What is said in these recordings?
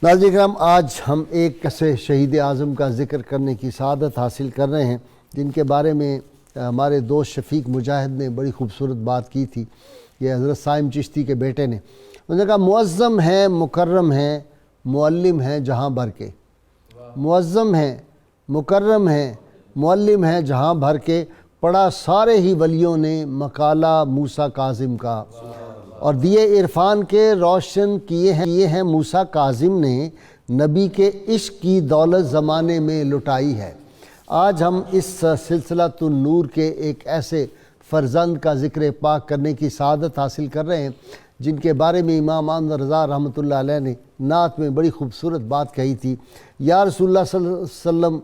ناظرین کرام، آج ہم ایک ایسے شہید اعظم کا ذکر کرنے کی سعادت حاصل کر رہے ہیں جن کے بارے میں ہمارے دوست شفیق مجاہد نے بڑی خوبصورت بات کی تھی۔ یہ حضرت صائم چشتی کے بیٹے نے انہوں نے کہا معظم ہیں، مکرم ہیں، معلم ہیں جہاں بھر کے۔ معظم ہیں، مکرم ہیں، معلم ہیں جہاں بھر کے، پڑھا سارے ہی ولیوں نے مقالہ موسیٰ کاظم کا، اور دیے عرفان کے روشن کیے ہیں موسیٰ کاظم نے، نبی کے عشق کی دولت زمانے میں لٹائی ہے۔ آج ہم اس سلسلہ النور کے ایک ایسے فرزند کا ذکر پاک کرنے کی سعادت حاصل کر رہے ہیں جن کے بارے میں امام احمد رضا رحمۃ اللہ علیہ نے نعت میں بڑی خوبصورت بات کہی تھی۔ یا رسول اللہ صلی اللہ علیہ وسلم،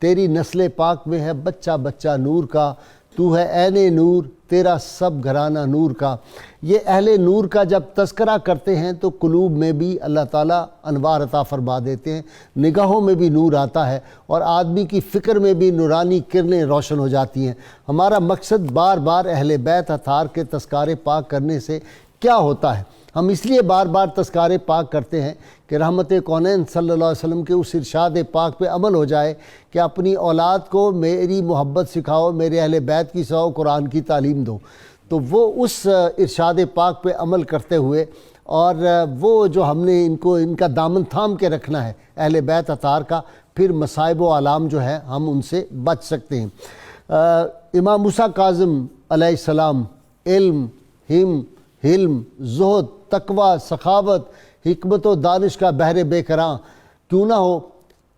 تیری نسل پاک میں ہے بچہ بچہ نور کا، تو ہے عین نور، تیرا سب گھرانہ نور کا۔ یہ اہل نور کا جب تذکرہ کرتے ہیں تو قلوب میں بھی اللہ تعالیٰ انوار عطا فرما دیتے ہیں، نگاہوں میں بھی نور آتا ہے اور آدمی کی فکر میں بھی نورانی کرنیں روشن ہو جاتی ہیں۔ ہمارا مقصد بار بار اہل بیت اطہار کے تذکار پاک کرنے سے کیا ہوتا ہے؟ ہم اس لیے بار بار تذکار پاک کرتے ہیں کہ رحمت کونین صلی اللہ علیہ وسلم کے اس ارشاد پاک پہ عمل ہو جائے کہ اپنی اولاد کو میری محبت سکھاؤ، میرے اہل بیت کی سکھاؤ، قرآن کی تعلیم دو۔ تو وہ اس ارشاد پاک پہ عمل کرتے ہوئے اور وہ جو ہم نے ان کا دامن تھام کے رکھنا ہے اہل بیت اطہار کا، پھر مصائب و آلام جو ہے ہم ان سے بچ سکتے ہیں۔ امام موسیٰ کاظم علیہ السلام علم، حلم، زہد، تقوی، سخاوت، حکمت و دانش کا بحر بے کراں کیوں نہ ہو،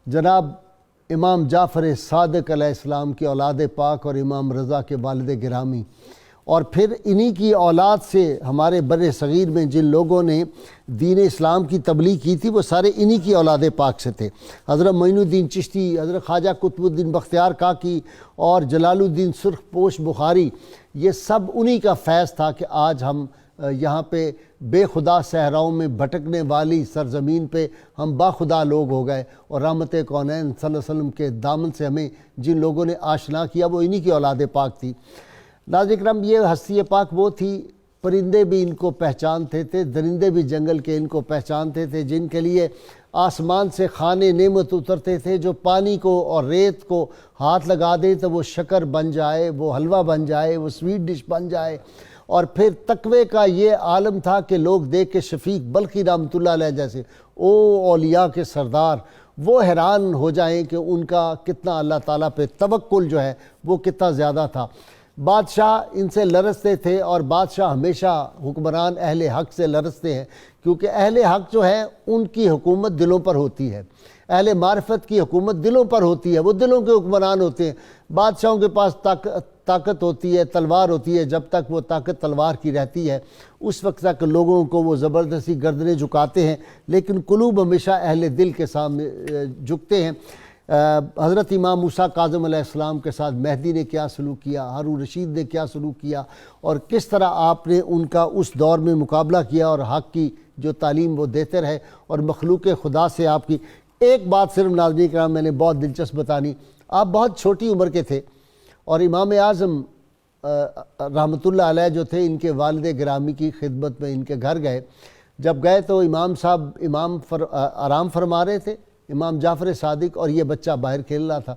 جناب امام جعفر صادق علیہ السلام کی اولاد پاک اور امام رضا کے والد گرامی، اور پھر انہی کی اولاد سے ہمارے بر صغیر میں جن لوگوں نے دین اسلام کی تبلیغ کی تھی وہ سارے انہی کی اولاد پاک سے تھے۔ حضرت معین الدین چشتی، حضرت خواجہ قطب الدین بختیار کاکی اور جلال الدین سرخ پوش بخاری، یہ سب انہی کا فیض تھا کہ آج ہم یہاں پہ بے خدا صحراؤں میں بھٹکنے والی سرزمین پہ ہم با خدا لوگ ہو گئے، اور رحمت کونین صلی اللہ علیہ وسلم کے دامن سے ہمیں جن لوگوں نے آشنا کیا وہ انہی کی اولاد پاک تھی۔ ناظرین کرام، یہ ہستی پاک وہ تھی، پرندے بھی ان کو پہچانتے تھے، درندے بھی جنگل کے ان کو پہچانتے تھے، جن کے لیے آسمان سے خانے نعمت اترتے تھے، جو پانی کو اور ریت کو ہاتھ لگا دے تو وہ شکر بن جائے، وہ حلوہ بن جائے، وہ سویٹ ڈش بن جائے۔ اور پھر تقوی کا یہ عالم تھا کہ لوگ دیکھ کے شفیق بلخی رحمۃ اللہ علیہ جیسے اولیاء کے سردار وہ حیران ہو جائیں کہ ان کا کتنا اللہ تعالیٰ پہ توکل جو ہے وہ کتنا زیادہ تھا۔ بادشاہ ان سے لرزتے تھے، اور بادشاہ ہمیشہ حکمران اہل حق سے لرزتے ہیں، کیونکہ اہل حق جو ہے ان کی حکومت دلوں پر ہوتی ہے، اہل معرفت کی حکومت دلوں پر ہوتی ہے، وہ دلوں کے حکمران ہوتے ہیں۔ بادشاہوں کے پاس طاقت ہوتی ہے، تلوار ہوتی ہے، جب تک وہ طاقت تلوار کی رہتی ہے اس وقت تک لوگوں کو وہ زبردستی گردنیں جھکاتے ہیں، لیکن قلوب ہمیشہ اہل دل کے سامنے جھکتے ہیں۔ حضرت امام موسیٰ کاظم علیہ السلام کے ساتھ مہدی نے کیا سلوک کیا، ہارون رشید نے کیا سلوک کیا، اور کس طرح آپ نے ان کا اس دور میں مقابلہ کیا اور حق کی جو تعلیم وہ دیتے رہے، اور مخلوق خدا سے آپ کی ایک بات صرف ناظرین کرام میں نے بہت دلچسپ بتانی۔ آپ بہت چھوٹی عمر کے تھے اور امام اعظم رحمۃ اللہ علیہ جو تھے ان کے والد گرامی کی خدمت میں ان کے گھر گئے۔ جب گئے تو امام صاحب آرام فرما رہے تھے، امام جعفر صادق، اور یہ بچہ باہر کھیل رہا تھا۔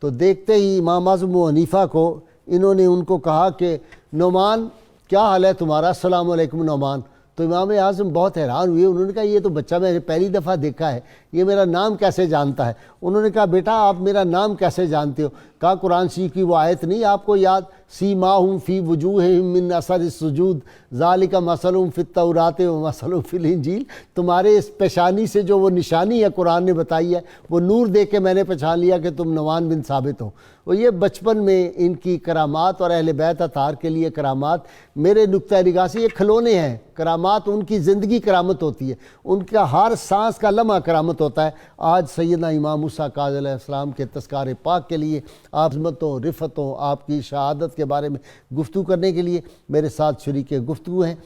تو دیکھتے ہی امام اعظم و حنیفہ کو انہوں نے ان کو کہا کہ نعمان کیا حال ہے تمہارا، السلام علیکم نعمان۔ تو امام اعظم بہت حیران ہوئے، انہوں نے کہا یہ تو بچہ میں نے پہلی دفعہ دیکھا ہے، یہ میرا نام کیسے جانتا ہے؟ انہوں نے کہا بیٹا آپ میرا نام کیسے جانتے ہو؟ کہا قرآن شریف کی وہ آیت نہیں آپ کو یاد، سیماہم فی وجوہہم من اثر السجود ذالک مثلہم فی التوراۃ ومثلہم فی الانجیل، تمہارے اس پیشانی سے جو وہ نشانی ہے قرآن نے بتائی ہے، وہ نور دیکھ کے میں نے پہچان لیا کہ تم نعمان بن ثابت ہو۔ اور یہ بچپن میں ان کی کرامات اور اہل بیت اطہار کے لیے کرامات میرے نقطہ نگاہ سے یہ کھلونے ہیں۔ کرامات ان کی زندگی کرامت ہوتی ہے، ان کا ہر سانس کا لمحہ کرامت ہوتا ہے۔ آج سیدنا امام موسیٰ کاظم علیہ السلام کے تذکار پاک کے لیے، آپ عظمتوں، رفتوں، آپ کی شہادت کے بارے میں گفتگو کرنے کے لیے میرے ساتھ شریک گفتگو ہیں